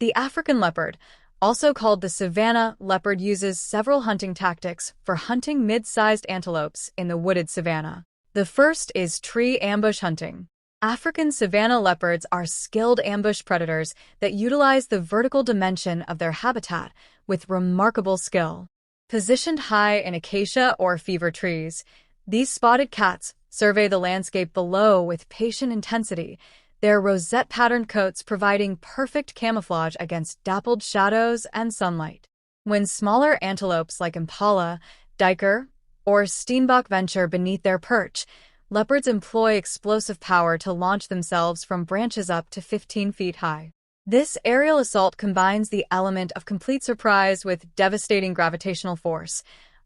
The African leopard, also called the Savanna leopard, uses several hunting tactics for hunting mid-sized antelopes in the wooded savanna. The first is tree ambush hunting. African savanna leopards are skilled ambush predators that utilize the vertical dimension of their habitat with remarkable skill. Positioned high in acacia or fever trees, these spotted cats survey the landscape below with patient intensity, their rosette-patterned coats providing perfect camouflage against dappled shadows and sunlight. When smaller antelopes like impala, duiker, or steenbok venture beneath their perch, leopards employ explosive power to launch themselves from branches up to 15 feet high. This aerial assault combines the element of complete surprise with devastating gravitational force,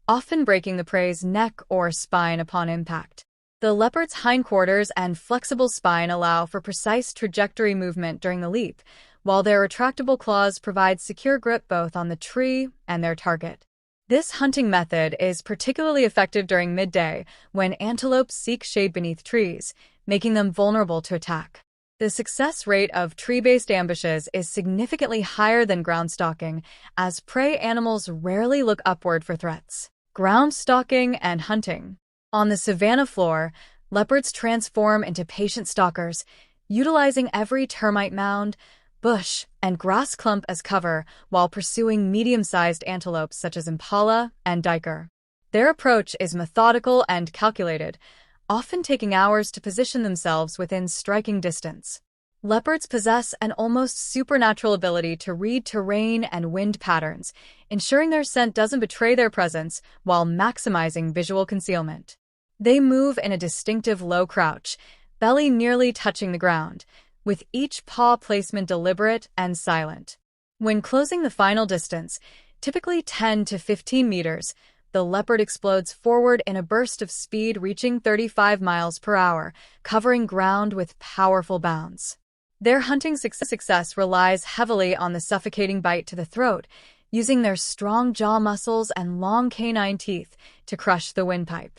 often breaking the prey's neck or spine upon impact. The leopard's hindquarters and flexible spine allow for precise trajectory movement during the leap, while their retractable claws provide secure grip both on the tree and their target. This hunting method is particularly effective during midday when antelopes seek shade beneath trees, making them vulnerable to attack. The success rate of tree-based ambushes is significantly higher than ground stalking, as prey animals rarely look upward for threats. Ground stalking and hunting. On the savanna floor, leopards transform into patient stalkers, utilizing every termite mound, bush, and grass clump as cover while pursuing medium-sized antelopes such as impala and duiker. Their approach is methodical and calculated, often taking hours to position themselves within striking distance. Leopards possess an almost supernatural ability to read terrain and wind patterns, ensuring their scent doesn't betray their presence while maximizing visual concealment. They move in a distinctive low crouch, belly nearly touching the ground, with each paw placement deliberate and silent. When closing the final distance, typically 10 to 15 meters, the leopard explodes forward in a burst of speed reaching 35 miles per hour, covering ground with powerful bounds. Their hunting success relies heavily on the suffocating bite to the throat, using their strong jaw muscles and long canine teeth to crush the windpipe.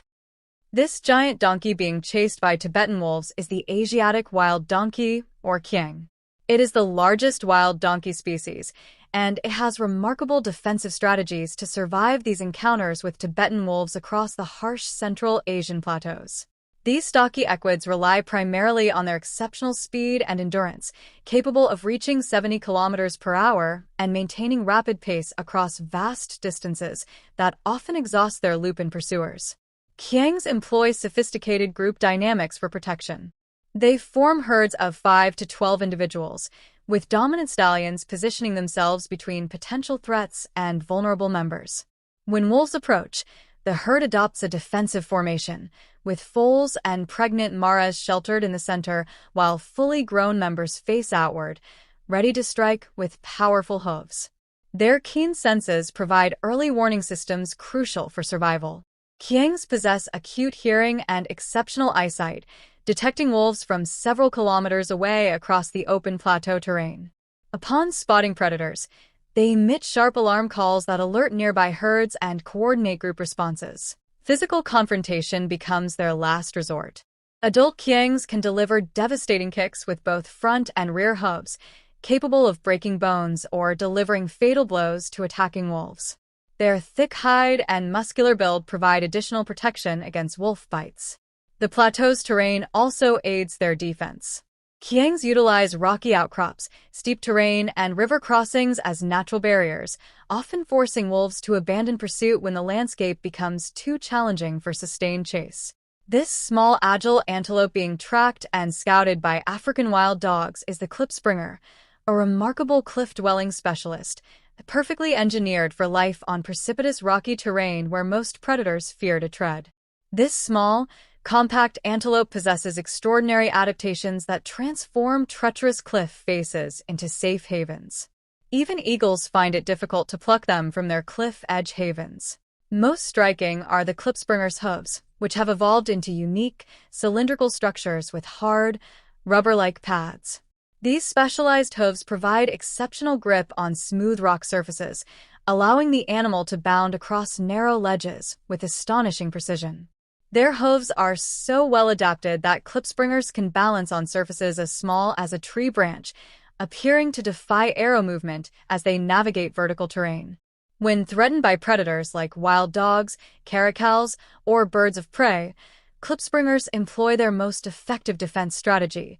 This giant donkey being chased by Tibetan wolves is the Asiatic wild donkey, or Kiang. It is the largest wild donkey species, and it has remarkable defensive strategies to survive these encounters with Tibetan wolves across the harsh Central Asian plateaus. These stocky equids rely primarily on their exceptional speed and endurance, capable of reaching 70 kilometers per hour and maintaining rapid pace across vast distances that often exhaust their lupin pursuers. Kiangs employ sophisticated group dynamics for protection. They form herds of 5 to 12 individuals, with dominant stallions positioning themselves between potential threats and vulnerable members. When wolves approach, the herd adopts a defensive formation, with foals and pregnant maras sheltered in the center while fully grown members face outward, ready to strike with powerful hooves. Their keen senses provide early warning systems crucial for survival. Kiangs possess acute hearing and exceptional eyesight, detecting wolves from several kilometers away across the open plateau terrain. Upon spotting predators, they emit sharp alarm calls that alert nearby herds and coordinate group responses. Physical confrontation becomes their last resort. Adult Kiangs can deliver devastating kicks with both front and rear hooves, capable of breaking bones or delivering fatal blows to attacking wolves. Their thick hide and muscular build provide additional protection against wolf bites. The plateau's terrain also aids their defense. Kiangs utilize rocky outcrops, steep terrain, and river crossings as natural barriers, often forcing wolves to abandon pursuit when the landscape becomes too challenging for sustained chase. This small, agile antelope being tracked and scouted by African wild dogs is the Klipspringer, a remarkable cliff-dwelling specialist, perfectly engineered for life on precipitous rocky terrain where most predators fear to tread. This small, compact antelope possesses extraordinary adaptations that transform treacherous cliff faces into safe havens. Even eagles find it difficult to pluck them from their cliff edge havens. Most striking are the Klipspringer's hooves, which have evolved into unique, cylindrical structures with hard, rubber-like pads. These specialized hooves provide exceptional grip on smooth rock surfaces, allowing the animal to bound across narrow ledges with astonishing precision. Their hooves are so well adapted that Klipspringers can balance on surfaces as small as a tree branch, appearing to defy arrow movement as they navigate vertical terrain. When threatened by predators like wild dogs, caracals, or birds of prey, Klipspringers employ their most effective defense strategy: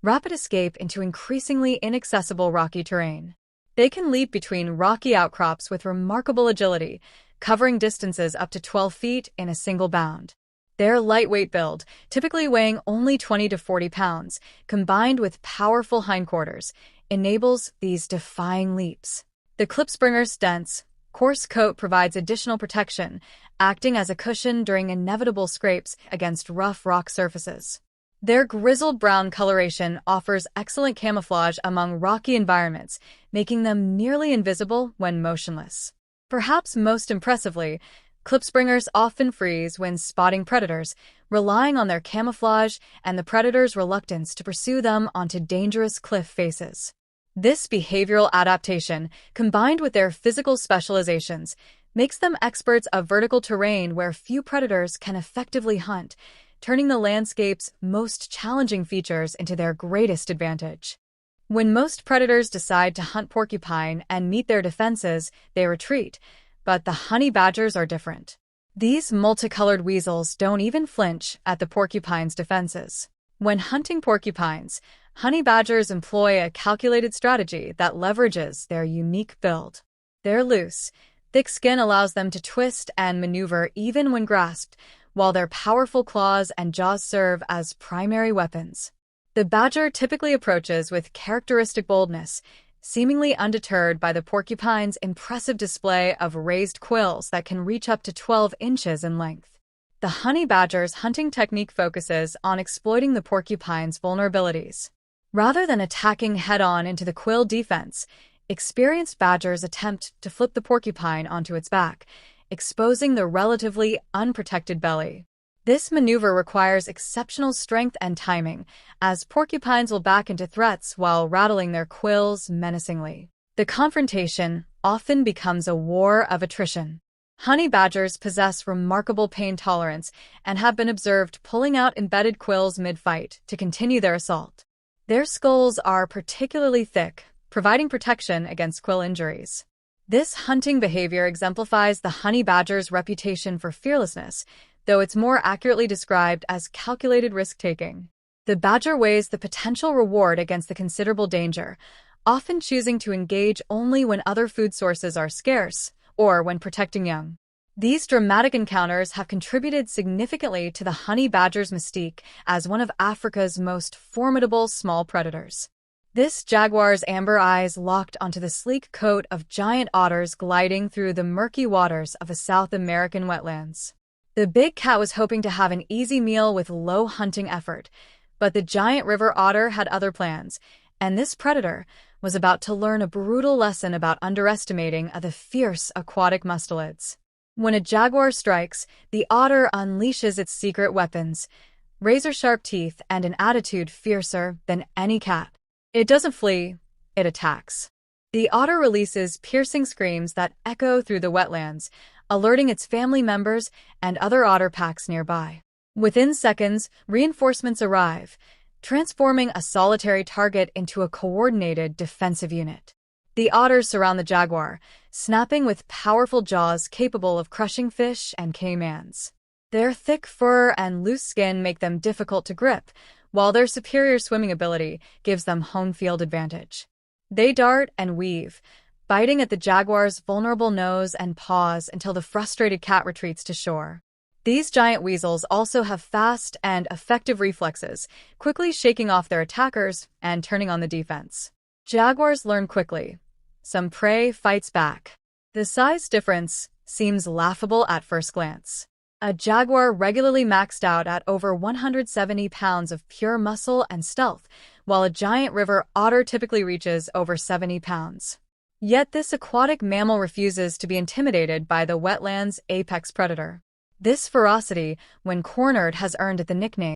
rapid escape into increasingly inaccessible rocky terrain. They can leap between rocky outcrops with remarkable agility, covering distances up to 12 feet in a single bound. Their lightweight build, typically weighing only 20 to 40 pounds, combined with powerful hindquarters, enables these defying leaps. The Klipspringer's dense, coarse coat provides additional protection, acting as a cushion during inevitable scrapes against rough rock surfaces. Their grizzled brown coloration offers excellent camouflage among rocky environments, making them nearly invisible when motionless. Perhaps most impressively, Klipspringers often freeze when spotting predators, relying on their camouflage and the predator's reluctance to pursue them onto dangerous cliff faces. This behavioral adaptation, combined with their physical specializations, makes them experts of vertical terrain where few predators can effectively hunt, turning the landscape's most challenging features into their greatest advantage. When most predators decide to hunt porcupine and meet their defenses, they retreat, but the honey badgers are different. These multicolored weasels don't even flinch at the porcupine's defenses. When hunting porcupines, honey badgers employ a calculated strategy that leverages their unique build. Their loose, thick skin allows them to twist and maneuver even when grasped, while their powerful claws and jaws serve as primary weapons. The badger typically approaches with characteristic boldness, seemingly undeterred by the porcupine's impressive display of raised quills that can reach up to 12 inches in length. The honey badger's hunting technique focuses on exploiting the porcupine's vulnerabilities. Rather than attacking head-on into the quill defense, experienced badgers attempt to flip the porcupine onto its back, exposing the relatively unprotected belly. This maneuver requires exceptional strength and timing, as porcupines will back into threats while rattling their quills menacingly. The confrontation often becomes a war of attrition. Honey badgers possess remarkable pain tolerance and have been observed pulling out embedded quills mid-fight to continue their assault. Their skulls are particularly thick, providing protection against quill injuries. This hunting behavior exemplifies the honey badger's reputation for fearlessness, though it's more accurately described as calculated risk-taking. The badger weighs the potential reward against the considerable danger, often choosing to engage only when other food sources are scarce or when protecting young. These dramatic encounters have contributed significantly to the honey badger's mystique as one of Africa's most formidable small predators. This jaguar's amber eyes locked onto the sleek coat of giant otters gliding through the murky waters of a South American wetlands. The big cat was hoping to have an easy meal with low hunting effort, but the giant river otter had other plans, and this predator was about to learn a brutal lesson about underestimating the fierce aquatic mustelids. When a jaguar strikes, the otter unleashes its secret weapons, razor-sharp teeth and an attitude fiercer than any cat. It doesn't flee, it attacks. The otter releases piercing screams that echo through the wetlands, alerting its family members and other otter packs nearby. Within seconds, reinforcements arrive, transforming a solitary target into a coordinated defensive unit. The otters surround the jaguar, snapping with powerful jaws capable of crushing fish and caimans. Their thick fur and loose skin make them difficult to grip, while their superior swimming ability gives them home field advantage. They dart and weave, biting at the jaguar's vulnerable nose and paws until the frustrated cat retreats to shore. These giant weasels also have fast and effective reflexes, quickly shaking off their attackers and turning on the defense. Jaguars learn quickly. Some prey fights back. The size difference seems laughable at first glance. A jaguar regularly maxed out at over 170 pounds of pure muscle and stealth, while a giant river otter typically reaches over 70 pounds. Yet this aquatic mammal refuses to be intimidated by the wetland's apex predator. This ferocity, when cornered, has earned it the nickname